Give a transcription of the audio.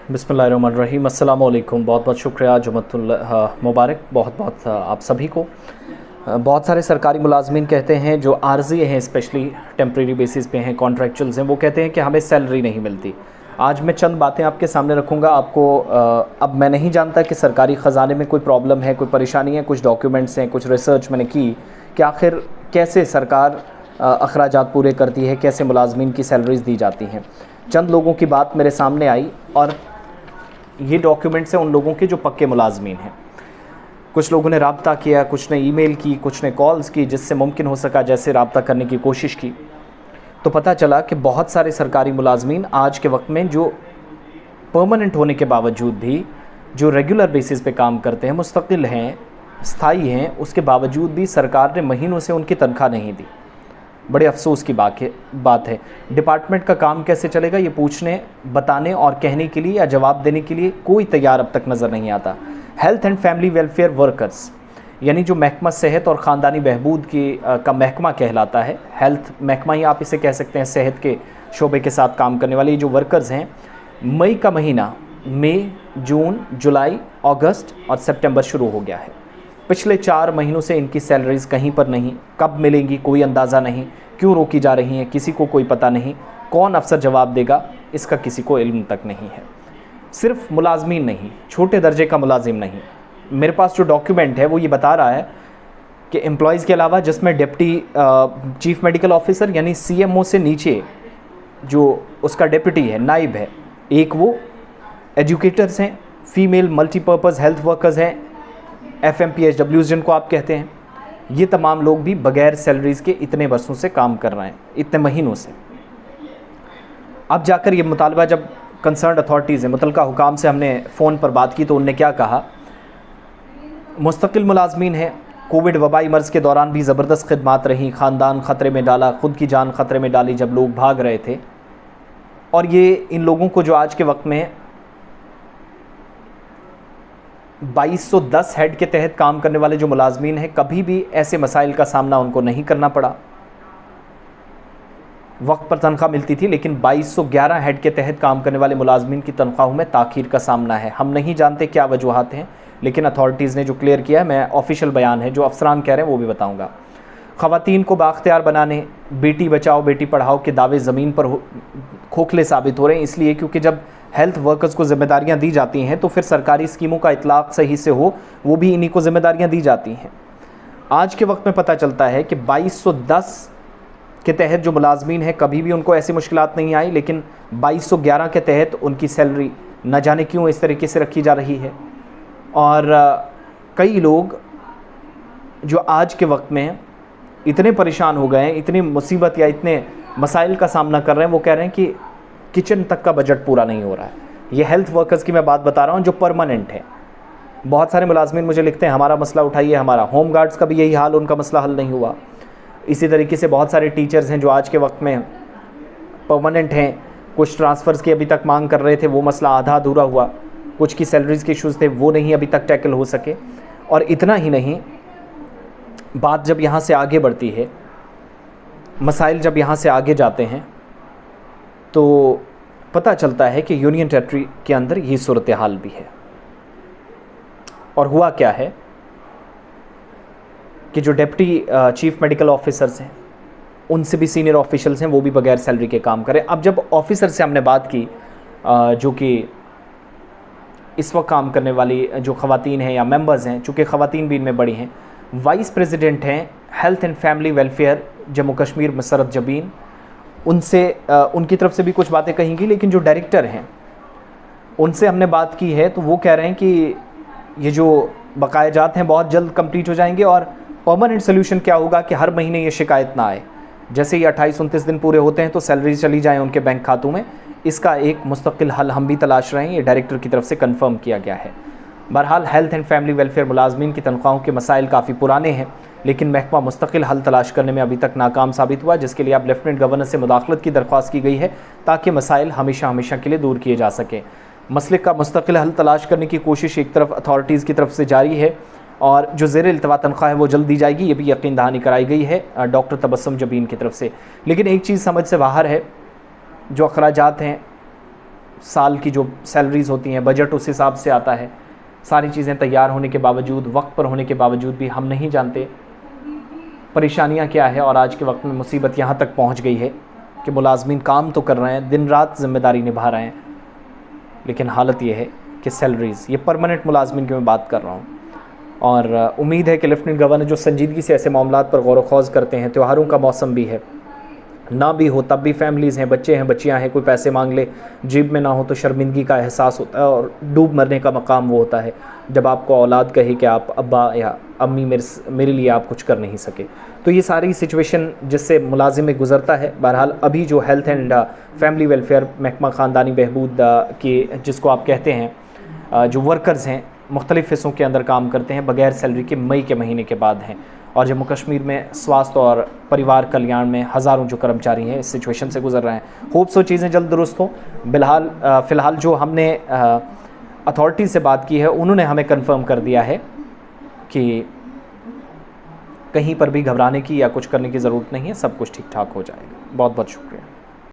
बिस्मिल्लाहिर्रहमानिर्रहीम। अस्सलाम वालेकुम। बहुत बहुत शुक्रिया। जुमअतुल मुबारक बहुत बहुत आप सभी को। बहुत सारे सरकारी मुलाजमीन कहते हैं जो आर्जी हैं, स्पेशली टेम्प्रेरी बेसिस पे हैं, कॉन्ट्रैक्चुअल्स हैं, वो कहते हैं कि हमें सैलरी नहीं मिलती। आज मैं चंद बातें आपके सामने रखूँगा। आपको अब मैं नहीं जानता कि सरकारी ख़जाने में कोई प्रॉब्लम है, कोई परेशानी है, कुछ डॉक्यूमेंट्स हैं, कुछ रिसर्च मैंने की कि आखिर कैसे सरकार अखराजात पूरे करती है, कैसे मुलाजमीन की सैलरीज़ दी जाती हैं। चंद लोगों की बात मेरे सामने आई और ये डॉक्यूमेंट्स हैं उन लोगों के जो पक्के मुलाजमीन हैं। कुछ लोगों ने रब्ता किया, कुछ ने ईमेल की, कुछ ने कॉल्स की, जिससे मुमकिन हो सका जैसे रब्ता करने की कोशिश की, तो पता चला कि बहुत सारे सरकारी मुलाजमीन आज के वक्त में जो परमानेंट होने के बावजूद भी जो रेगुलर बेसिस पे काम करते हैं, मुस्तकिल हैं, स्थायी हैं, उसके बावजूद भी सरकार ने महीनों से उनकी तनख्वाह नहीं दी। बड़े अफसोस की बात है। डिपार्टमेंट का काम कैसे चलेगा ये पूछने, बताने और कहने के लिए या जवाब देने के लिए कोई तैयार अब तक नज़र नहीं आता। Health and family welfare workers, यानी जो महकमा सेहत और ख़ानदानी बहबूद का महकमा कहलाता है, हेल्थ महकमा ही आप इसे कह सकते हैं, सेहत के शोबे के साथ काम करने वाले जो वर्कर्स हैं, मई का महीना, मई, जून, जुलाई, अगस्त और सितंबर शुरू हो गया है। पिछले 4 महीनों से इनकी सैलरीज़ कहीं पर नहीं, कब मिलेंगी कोई अंदाज़ा नहीं, क्यों रोकी जा रही हैं किसी को कोई पता नहीं, कौन अफसर जवाब देगा इसका किसी को इल्म तक नहीं है। सिर्फ मुलाजमीन नहीं, छोटे दर्जे का मुलाजिम नहीं। मेरे पास जो डॉक्यूमेंट है वो ये बता रहा है कि एम्प्लॉयज़ के अलावा, जिसमें डिप्टी चीफ मेडिकल ऑफिसर यानी CMO से नीचे जो उसका डिप्टी है, नाइब है, एक वो एजुकेटर्स हैं, फ़ीमेल मल्टीपर्पज़ हेल्थ वर्कर्स हैं, FMPHWs जिनको आप कहते हैं, ये तमाम लोग भी बगैर सैलरीज़ के इतने बरसों से काम कर रहे हैं, इतने महीनों से। अब जाकर ये मुतालबा, जब कंसर्न अथॉरिटीज़ हैं, मुतलका हुकाम से हमने फ़ोन पर बात की तो उनने क्या कहा, मुस्तकिल मुलाजमीन हैं, कोविड वबाई मर्ज़ के दौरान भी ज़बरदस्त खिदमात रहीं, ख़ानदान ख़तरे में डाला, ख़ुद की जान ख़तरे में डाली जब लोग भाग रहे थे। और ये इन लोगों को जो आज के वक्त में 2210 हेड के तहत काम करने वाले जो मुलाजमीन हैं, कभी भी ऐसे मसाइल का सामना उनको नहीं करना पड़ा। वक्त पर तनख्वाह मिलती थी, लेकिन 2211 हेड के तहत काम करने वाले मुलाजमीन की तनख्वाहों में ताख़ीर का सामना है। हम नहीं जानते क्या वजूहात हैं, लेकिन अथॉरिटीज़ ने जो क्लियर किया है, मैं ऑफिशियल बयान है जो अफसरान कह रहे हैं वो भी बताऊँगा। ख़वातीन को बाख्तियार बनाने, बेटी बचाओ बेटी पढ़ाओ के दावे ज़मीन पर खोखले साबित हो रहे हैं, इसलिए क्योंकि जब हेल्थ वर्कर्स को ज़िम्मेदारियां दी जाती हैं तो फिर सरकारी स्कीमों का इतलाक़ सही से हो, वो भी इन्हीं को ज़िम्मेदारियां दी जाती हैं। आज के वक्त में पता चलता है कि 2210 के तहत जो मुलाजमीन हैं, कभी भी उनको ऐसी मुश्किलात नहीं आई, लेकिन 2211 के तहत उनकी सैलरी न जाने क्यों इस तरीके से रखी जा रही है। और कई लोग जो आज के वक्त में इतने परेशान हो गए हैं, इतनी मुसीबत या इतने मसाइल का सामना कर रहे हैं, वो कह रहे हैं कि किचन तक का बजट पूरा नहीं हो रहा है। ये हेल्थ वर्कर्स की मैं बात बता रहा हूँ जो परमानेंट है। बहुत सारे मुलाजमीन मुझे लिखते हैं हमारा मसला उठाइए, हमारा होम गार्ड्स का भी यही हाल, उनका मसला हल नहीं हुआ। इसी तरीके से बहुत सारे टीचर्स हैं जो आज के वक्त में परमानेंट हैं, कुछ ट्रांसफ़र्स की अभी तक मांग कर रहे थे, वो मसला आधा अधूरा हुआ। कुछ की सैलरीज़ के इशूज़ थे, वो नहीं अभी तक टैकल हो सके। और इतना ही नहीं, बात जब यहाँ से आगे बढ़ती है, मसाइल जब यहाँ से आगे जाते हैं, तो पता चलता है कि यूनियन टेरिटरी के अंदर ये सूरत हाल भी है। और हुआ क्या है कि जो डिप्टी चीफ मेडिकल ऑफिसर्स हैं, उनसे भी सीनियर ऑफिशियल्स हैं, वो भी बगैर सैलरी के काम करें। अब जब ऑफिसर से हमने बात की, जो कि इस वक्त काम करने वाली जो ख़वातीन हैं या मेंबर्स हैं, चूँकि ख़वातीन भी इनमें बड़ी हैं, वाइस प्रेसिडेंट हैं health and family welfare Jammu Kashmir Masrat Zabeen, उनसे उनकी तरफ से भी कुछ बातें कहेंगी। लेकिन जो डायरेक्टर हैं उनसे हमने बात की है तो वो कह रहे हैं कि ये जो बकायाजात हैं बहुत जल्द कंप्लीट हो जाएंगे और परमानेंट सोल्यूशन क्या होगा कि हर महीने ये शिकायत ना आए। जैसे ही 28-29 दिन पूरे होते हैं तो सैलरी चली जाए उनके बैंक खातों में। इसका एक मुस्तकिल हल हम भी तलाश रहे हैं, ये डायरेक्टर की तरफ से कन्फर्म किया गया है। बहरहाल हेल्थ एंड फैमिली वेलफेयर मुलाजमीन की तनख्वाहों के मसाइल काफ़ी पुराने हैं, लेकिन महकमा मुस्तकिल हल तलाश करने में अभी तक नाकाम साबित हुआ, जिसके लिए अब लेफ्टिनेंट गवर्नर से मुदाखलत की दरख्वास्त की गई है ताकि मसाइल हमेशा हमेशा के लिए दूर किए जा सकें। मसले का मुस्तकिल हल तलाश करने की कोशिश एक तरफ अथॉरिटीज़ की तरफ से जारी है और जो ज़ेर इल्तवा तनख्वाह है वो जल्द दी जाएगी, ये भी यकीन दहानी कराई गई है डॉक्टर तबस्सुम जबीन की तरफ से। लेकिन एक चीज़ समझ से बाहर है, जो अखराजात हैं साल की जो सैलरीज़ होती हैं, बजट उस हिसाब से आता है। सारी चीज़ें तैयार होने के बावजूद, वक्त पर होने के बावजूद भी हम नहीं जानते परेशानियां क्या है। और आज के वक्त में मुसीबत यहाँ तक पहुँच गई है कि मुलाजमीन काम तो कर रहे हैं, दिन रात ज़िम्मेदारी निभा रहे हैं, लेकिन हालत ये है कि सैलरीज़, ये परमानेंट मुलाजमीन की मैं बात कर रहा हूँ। और उम्मीद है कि लेफ्टिनेंट गवर्नर जो संजीदगी से ऐसे मामलात पर गौर व खौज करते हैं, त्योहारों का मौसम भी है, ना भी हो तब भी फैमिलीज़ हैं, बच्चे हैं, बच्चियां हैं, कोई पैसे मांग ले, जेब में ना हो तो शर्मिंदगी का एहसास होता है और डूब मरने का मकाम वो होता है जब आपको औलाद कहे कि आप अब्बा या अम्मी मेरे लिए आप कुछ कर नहीं सके। तो ये सारी सिचुएशन जिससे मुलाजिम में गुजरता है। बहरहाल अभी जो हेल्थ एंड फैमिली वेलफेयर महकमा ख़ानदानी बहबूद के जिसको आप कहते हैं, जो वर्कर्स हैं मुख्तलिफ़ हिस्सों के अंदर काम करते हैं, बग़ैर सैलरी के मई के महीने के बाद हैं। और जम्मू कश्मीर में स्वास्थ्य और परिवार कल्याण में हज़ारों जो कर्मचारी हैं इस सिचुएशन से गुजर रहे हैं। होप्स वो चीज़ें जल्द दुरुस्त हों। फ़िलहाल जो हमने अथॉरिटी से बात की है, उन्होंने हमें कंफर्म कर दिया है कि कहीं पर भी घबराने की या कुछ करने की ज़रूरत नहीं है, सब कुछ ठीक ठाक हो जाएगा। बहुत बहुत शुक्रिया।